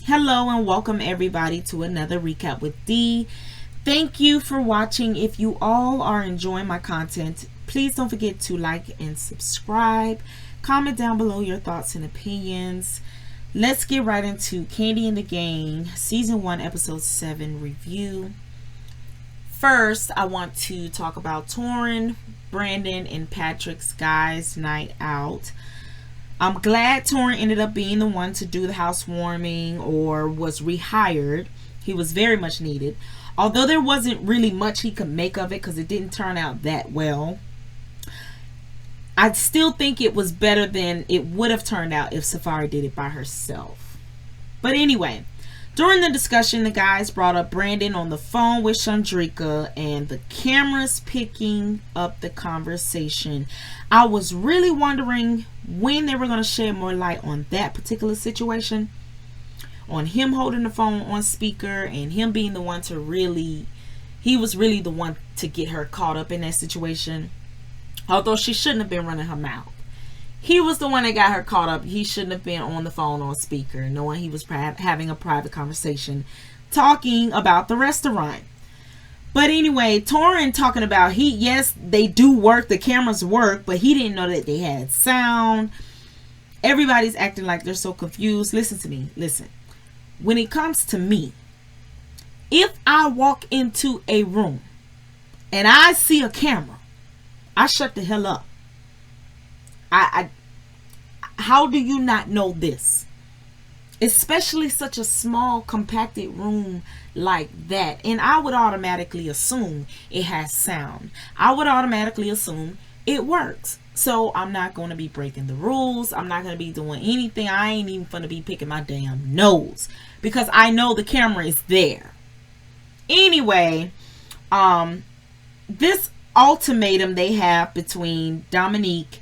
Hello and welcome everybody to another recap with D. Thank you for watching. If you all are enjoying my content, please don't forget to like and subscribe. Comment down below your thoughts and opinions. Let's get right into Kandi and the Gang Season 1 Episode 7 review. First, I want to talk about Torrin, Brandon, and Patrick's guys' night out. I'm glad Torrin ended up being the one to do the housewarming or was rehired. He was very much needed. Although there wasn't really much he could make of it because it didn't turn out that well. I still think it was better than it would have turned out if Safari did it by herself. But anyway, during the discussion, the guys brought up Brandon on the phone with Shandricka and the cameras picking up the conversation. I was really wondering when they were going to shed more light on that particular situation. On him holding the phone on speaker and him being the one to he was really the one to get her caught up in that situation. Although she shouldn't have been running her mouth. He was the one that got her caught up. He shouldn't have been on the phone on speaker, knowing he was having a private conversation talking about the restaurant. But anyway, Torrin talking about yes, they do work, the cameras work, but he didn't know that they had sound. Everybody's acting like they're so confused. Listen to me. Listen. When it comes to me, if I walk into a room and I see a camera, I shut the hell up. How do you not know this? Especially such a small, compacted room like that. And I would automatically assume it has sound. I would automatically assume it works. So I'm not going to be breaking the rules. I'm not going to be doing anything. I ain't even going to be picking my damn nose. Because I know the camera is there. Anyway, this ultimatum they have between Dominique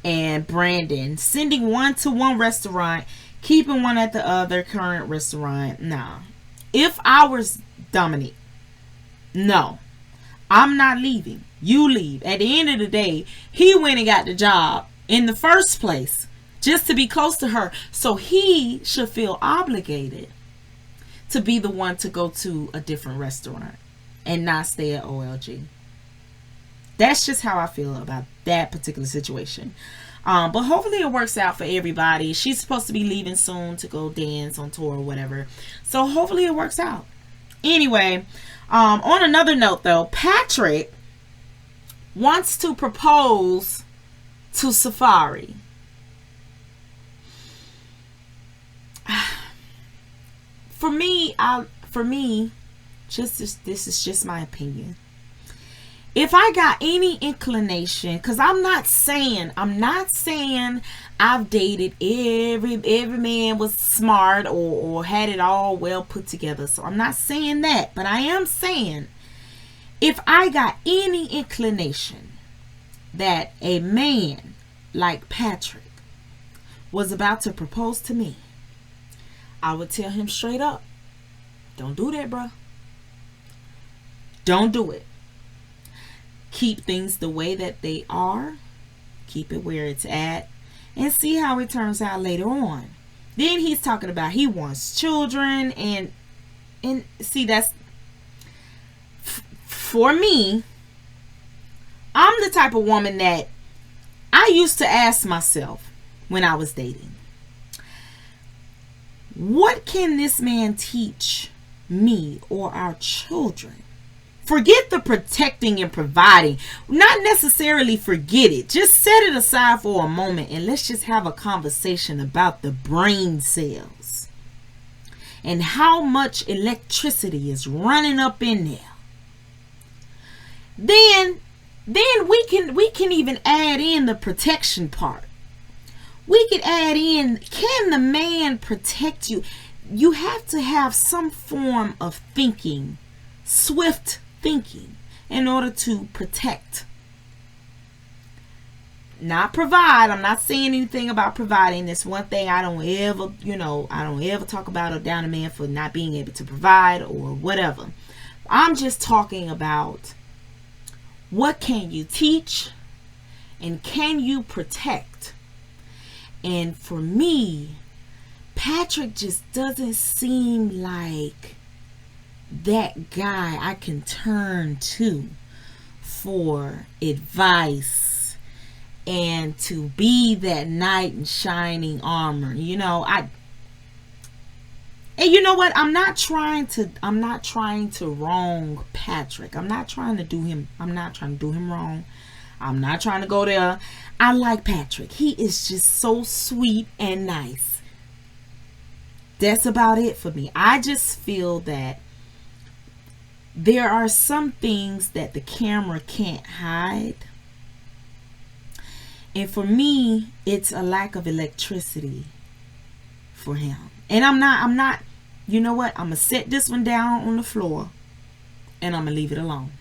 and Brandon, sending one to one restaurant, keeping one at the other current restaurant. Nah. If I was Dominique, no, I'm not leaving. You leave. At the end of the day, he went and got the job in the first place just to be close to her. So he should feel obligated to be the one to go to a different restaurant and not stay at OLG. That's just how I feel about that particular situation. But hopefully it works out for everybody. She's supposed to be leaving soon to go dance on tour or whatever. So hopefully it works out. Anyway, on another note though, Patrick wants to propose to Safari. For me, this is just my opinion. If I got any inclination, because I'm not saying I've dated every man was smart or had it all well put together. So I'm not saying that, but I am saying if I got any inclination that a man like Patrick was about to propose to me, I would tell him straight up, don't do that, bruh. Don't do it. Keep things the way that they are. Keep it where it's at. And see how it turns out later on. Then he's talking about he wants children. And see, that's... For me, I'm the type of woman that I used to ask myself when I was dating. What can this man teach me or our children? Forget the protecting and providing. Not necessarily forget it. Just set it aside for a moment and let's just have a conversation about the brain cells and how much electricity is running up in there. Then we can even add in the protection part. We could add in, can the man protect you? You have to have some form of thinking, swift thinking, in order to protect. Not provide. I'm not saying anything about providing. That's one thing I don't ever talk about or down a man for not being able to provide or whatever. I'm just talking about what can you teach and can you protect? And for me, Patrick just doesn't seem like that guy I can turn to for advice and to be that knight in shining armor. You know, and you know what? I'm not trying to wrong Patrick. I'm not trying to do him wrong. I'm not trying to go there. I like Patrick. He is just so sweet and nice. That's about it for me. I just feel that there are some things that the camera can't hide. And for me, it's a lack of electricity for him. And I'm not, you know what? I'm going to set this one down on the floor and I'm going to leave it alone.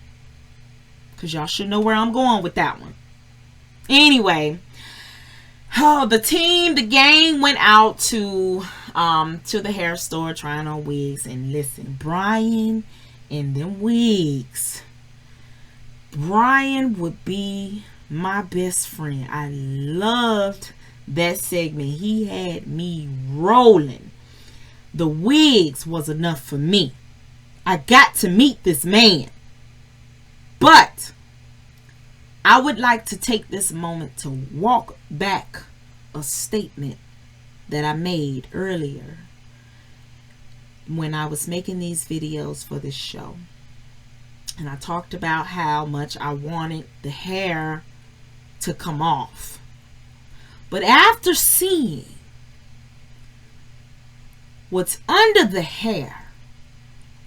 Because y'all should know where I'm going with that one. Anyway, the gang went out to the hair store trying on wigs. And listen, Brian and them wigs. Brian would be my best friend. I loved that segment. He had me rolling. The wigs was enough for me. I got to meet this man. But I would like to take this moment to walk back a statement that I made earlier when I was making these videos for this show. And I talked about how much I wanted the hair to come off. But after seeing what's under the hair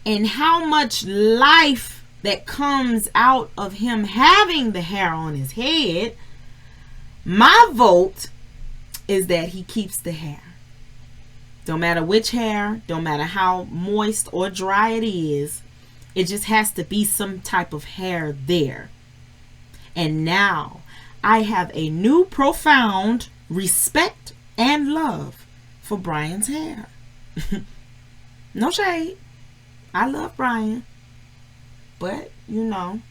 and how much life that comes out of him having the hair on his head, my vote is that he keeps the hair. Don't matter which hair, don't matter how moist or dry it is, it just has to be some type of hair there. And now I have a new profound respect and love for Brian's hair. No shade. I love Brian. But, you know,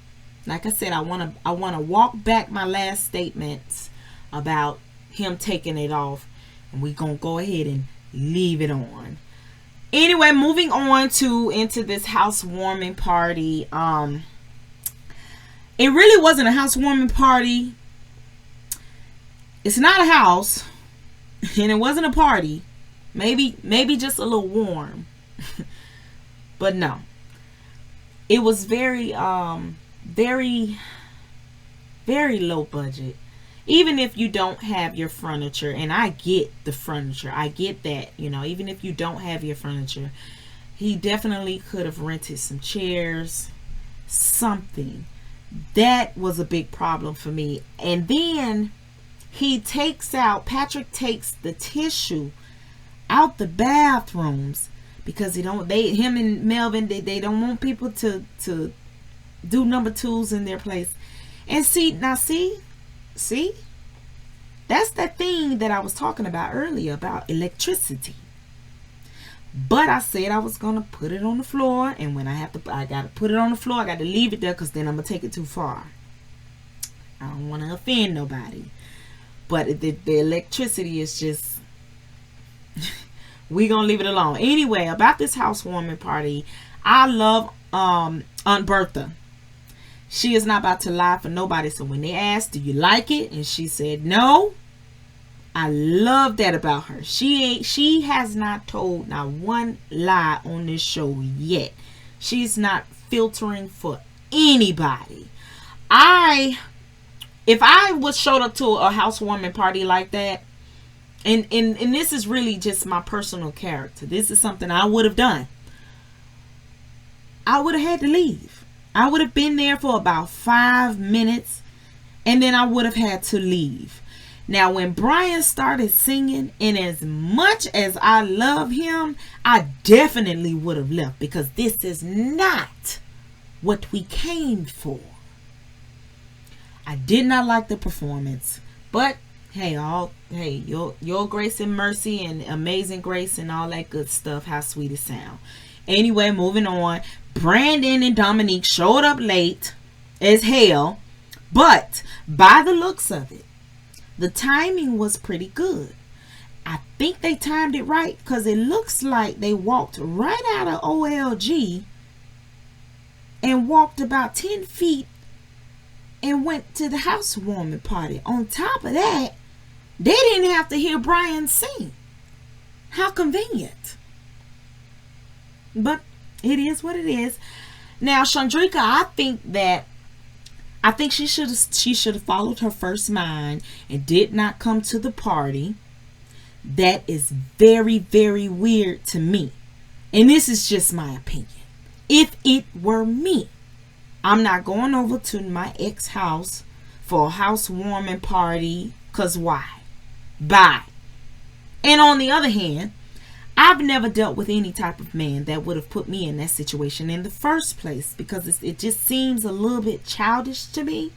like I said, I want to walk back my last statements about him taking it off. And we're going to go ahead and leave it on. Anyway, moving on into this housewarming party. It really wasn't a housewarming party. It's not a house. And it wasn't a party. Maybe just a little warm. But no. It was very low budget. Even if you don't have your furniture, and I get the furniture, I get that, you know, even if you don't have your furniture, he definitely could have rented some chairs, something. That was a big problem for me. And then Patrick takes the tissue out the bathrooms because him and Melvin, they don't want people to do number twos in their place. And see, that's that thing that I was talking about earlier about electricity. But I said I was gonna put it on the floor, and when I gotta put it on the floor, I gotta leave it there because then I'm gonna take it too far. I don't want to offend nobody, but the electricity is just we gonna leave it alone. Anyway, about this housewarming party, I love Aunt Bertha. She is not about to lie for nobody. So when they asked, do you like it? And she said no. I love that about her. She has not told not one lie on this show yet. She's not filtering for anybody. If I was showed up to a housewarming party like that, and this is really just my personal character. This is something I would have done. I would have had to leave. I would have been there for about 5 minutes and then I would have had to leave. Now, when Brian started singing, and as much as I love him, I definitely would have left because this is not what we came for. I did not like the performance, but hey, your grace and mercy and amazing grace and all that good stuff, how sweet it sound. Anyway, moving on. Brandon and Dominique showed up late as hell, but by the looks of it, the timing was pretty good. I think they timed it right, because it looks like they walked right out of OLG and walked about 10 feet and went to the housewarming party. On top of that, they didn't have to hear Brian sing. How convenient. But it is what it is. Now, Shandricka, I think she should have followed her first mind and did not come to the party. That is very, very weird to me. And this is just my opinion. If it were me, I'm not going over to my ex house for a housewarming party. Because why? Bye. And on the other hand, I've never dealt with any type of man that would have put me in that situation in the first place, because it just seems a little bit childish to me.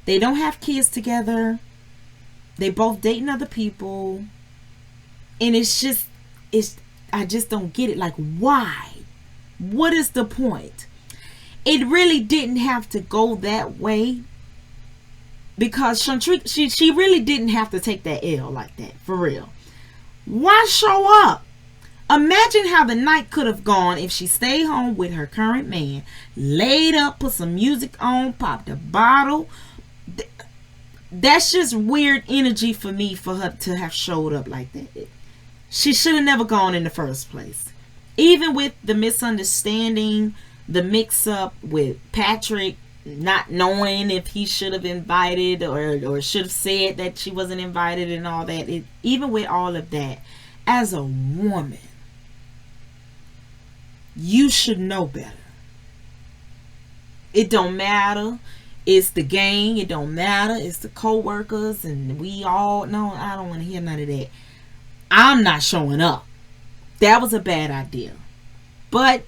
They don't have kids together. They both dating other people. And I just don't get it. Like, why? What is the point? It really didn't have to go that way, because Shandricka, she really didn't have to take that L like that, for real. Why show up? Imagine how the night could have gone if she stayed home with her current man, laid up, put some music on, popped a bottle. That's just weird energy for me, for her to have showed up like that. She should have never gone in the first place. Even with the misunderstanding, the mix-up with Patrick not knowing if he should have invited or should have said that she wasn't invited and all that. Even with all of that, as a woman, you should know better. It don't matter. It's the gang. It don't matter. It's the co-workers, and we all know. I don't want to hear none of that. I'm not showing up. That was a bad idea. But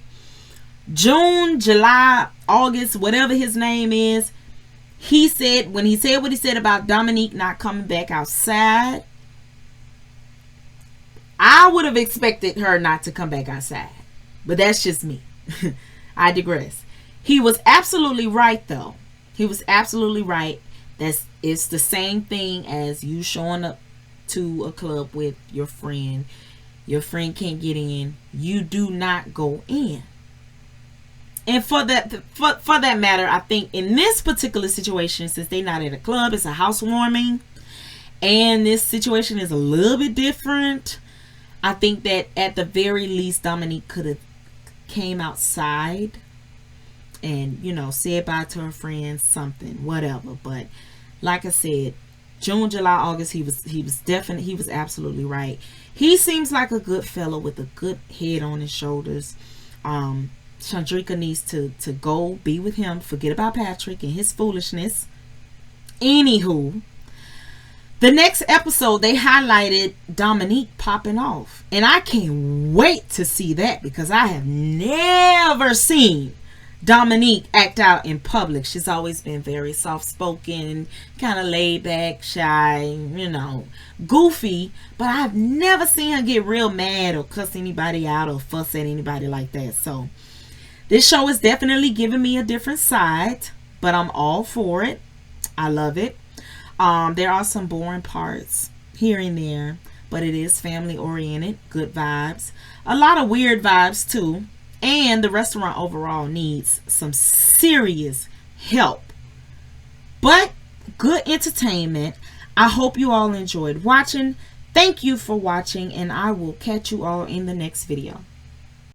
June, July, August, whatever his name is, when he said what he said about Dominique not coming back outside, I would have expected her not to come back outside. But that's just me. I digress. He was absolutely right, though. He was absolutely right. It's the same thing as you showing up to a club with your friend. Your friend can't get in. You do not go in. And for that matter, I think in this particular situation, since they're not at a club, it's a housewarming, and this situation is a little bit different, I think that at the very least, Dominique could have came outside and, said bye to her friends, something, whatever. But like I said, June, July, August, he was absolutely right. He seems like a good fellow with a good head on his shoulders. Shandricka needs to go be with him. Forget about Patrick and his foolishness. Anywho, the next episode, they highlighted Dominique popping off. And I can't wait to see that, because I have never seen Dominique act out in public. She's always been very soft-spoken, kind of laid back, shy, goofy. But I've never seen her get real mad or cuss anybody out or fuss at anybody like that. So this show is definitely giving me a different side, but I'm all for it. I love it. There are some boring parts here and there, but it is family oriented. Good vibes. A lot of weird vibes too. And the restaurant overall needs some serious help. But good entertainment. I hope you all enjoyed watching. Thank you for watching, and I will catch you all in the next video.